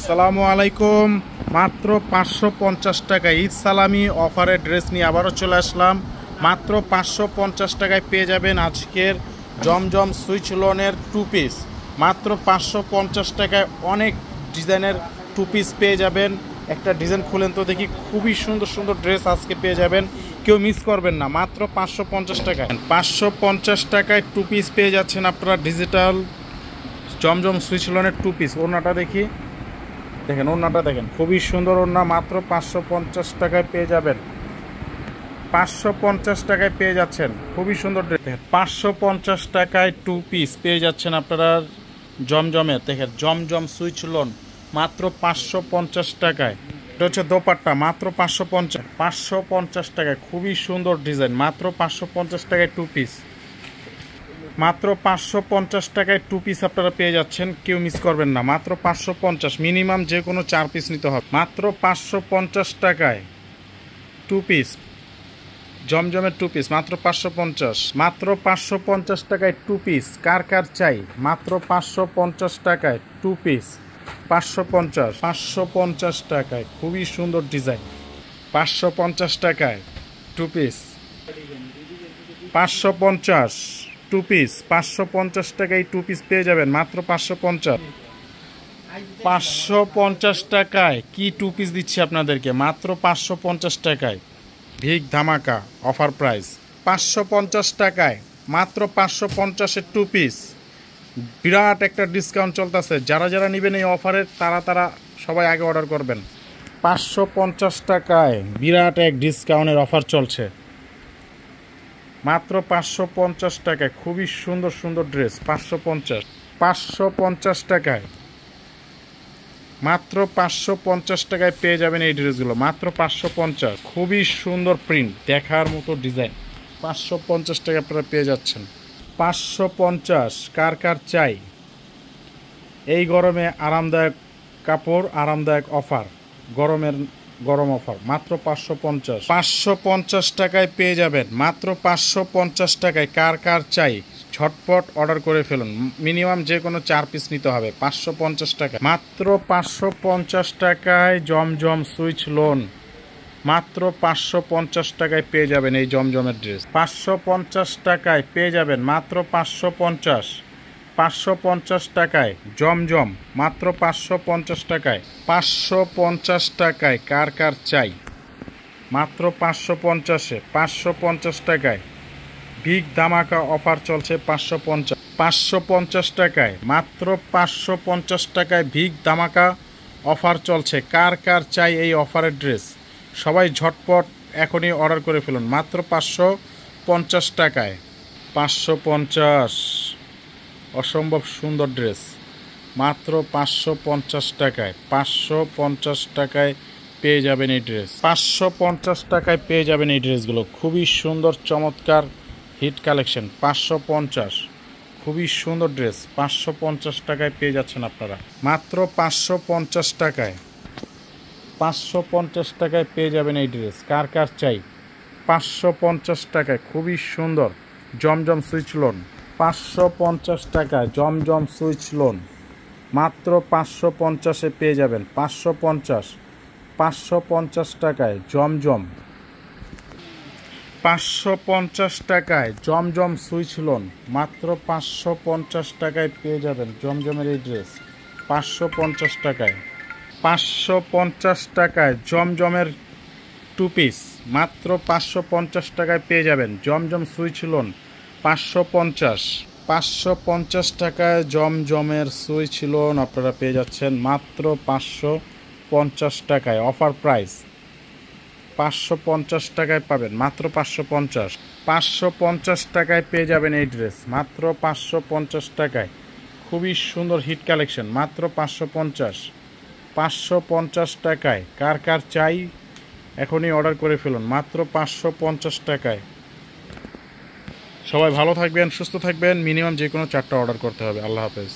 আসসালামু আলাইকুম। মাত্র 550 টাকায় ঈদ সালামি অফারের ড্রেস নিয়ে আবারও চলে আসলাম। মাত্র 550 টাকায় পেয়ে যাবেন আজকের জমজম সুইচ লোনের টু পিস। মাত্র 550 টাকায় অনেক ডিজাইনের টু পিস পেয়ে যাবেন। একটা ডিজাইন খুলেন তো দেখি, খুবই সুন্দর সুন্দর ড্রেস আজকে পেয়ে যাবেন, কেউ মিস করবেন না। মাত্র 550 টাকায় 550 টাকায় টু পিস পেয়ে যাচ্ছেন আপনারা ডিজিটাল জমজম সুইচ লোনের টু পিস। ওড়নাটা দেখি, দেখেন ওড়নাটা দেখেন, খুবই সুন্দর ওড়না। মাত্র 550 টাকায় পেয়ে যাবেন। 550 টাকায় পেয়ে যাচ্ছেন খুবই সুন্দর ড্রেস। দেখেন 550 টাকায় টু পিস পেয়ে যাচ্ছেন আপনারা জমজমের। দেখেন জমজম সুইচ লোন মাত্র 550 টাকায়। এটা হচ্ছে দোপাট্টা, মাত্র 550 টাকায় খুবই সুন্দর ডিজাইন। মাত্র 550 টাকায় টু পিস। মাত্র 550 টাকায় টু পিস আপনারা পেয়ে যাচ্ছেন, কেউ মিস করবেন না। মাত্র 550, মিনিমাম যে কোনো 4 পিস নিতে হবে। মাত্র 550 টাকায় টু পিস, জমজমের টু পিস মাত্র 550। মাত্র 550 টাকায় টু পিস, কার কার চাই? মাত্র 550 টাকায় টু পিস। 550 টাকায় খুবই সুন্দর ডিজাইন। 550 টাকায় টু পিস। 550 টু পিস, 550 টাকায় টু পিস পেয়ে যাবেন। মাত্র 550 টাকায় কি টু পিস দিচ্ছি আপনাদেরকে, মাত্র 550 টাকায়। ভিগ ধামাকা অফার প্রাইস 550 টাকায় মাত্র 550-এর টু পিস। বিরাট একটা ডিসকাউন্ট চলতেছে, যারা যারা নেবেন এই অফারের তারা সবাই আগে অর্ডার করবেন। 550 টাকায় বিরাট এক ডিসকাউন্টের অফার চলছে। মাত্র 550 টাকায় খুবই সুন্দর সুন্দর ড্রেস। 550 টাকায়, মাত্র 550 টাকায় পেয়ে যাবেন এই ড্রেসগুলো। মাত্র 550, খুবই সুন্দর প্রিন্ট, দেখার মতো ডিজাইন। 550 টাকা আপনারা পেয়ে যাচ্ছেন। 550, কার কার চাই? এই গরমে আরামদায়ক কাপড়, আরামদায়ক অফার, গরম অফার। মাত্র 550 টাকায় পেয়ে যাবেন। মাত্র 550 টাকায় কার কার চাই? ঝটপট অর্ডার করে ফেলুন, মিনিমাম যে কোনো 4 পিস নিতে হবে। 550 টাকা, মাত্র 550 টাকায় জমজম সুইচ লোন। মাত্র 550 টাকায় পেয়ে যাবেন এই জমজমের ড্রেস। 550 টাকায় পেয়ে যাবেন। মাত্র 550 টাকায় জমজম, মাত্র 550 টাকায়। 550 টাকায় কার কার চাই? মাত্র 550-এ 550 টাকায় বিগ ধামাকা অফার চলছে। 550 টাকায়, মাত্র 550 টাকায় বিগ ধামাকা অফার চলছে। কার কার চাই এই অফারের ড্রেস? সবাই ঝটপট এখনই অর্ডার করে ফেলুন। মাত্র 550 টাকায়। 550, অসম্ভব সুন্দর ড্রেস। মাত্র 550 টাকায়। 550 টাকায় পেয়ে যাবেন এই ড্রেস। 550 টাকায় পেয়ে যাবেন এই ড্রেসগুলো, খুবই সুন্দর চমৎকার হিট কালেকশন। 550, খুবই সুন্দর ড্রেস। 550 টাকায় পেয়ে যাচ্ছেন আপনারা। মাত্র 550 টাকায়। 550 টাকায় পেয়ে যাবেন এই ড্রেস, কার কার চাই? 550 টাকায় খুবই সুন্দর জমজম সুইচ লোন। 550 টাকায় জমজম সুইচ লোন, মাত্র 550-এ পেয়ে যাবেন। 550 টাকায় জমজম। 550 টাকায় জমজম সুইচ লোন, মাত্র 550 টাকায় পেয়ে যাবেন জমজমের এই ড্রেস। 550 টাকায়। 550 টাকায় জমজমের টু পিস, মাত্র 550 টাকায় পেয়ে যাবেন জমজম সুইচ লোন। 550 টাকায় জমজমের সুইচ লোন আপনারা পেয়ে যাচ্ছেন মাত্র 550 টাকায়। অফার প্রাইস 550 টাকায় পাবেন, মাত্র 550 টাকায় পেয়ে যাবেন এই ড্রেস। মাত্র 550 টাকায়, খুবই সুন্দর হিট কালেকশন। মাত্র 550 টাকায় কার কার চাই? এখনই অর্ডার করে ফেলুন। মাত্র 550 টাকায়। সবাই ভালো থাকবেন, সুস্থ থাকবেন, মিনিমাম যে কোনো 4টা অর্ডার করতে হবে। আল্লাহ হাফেজ।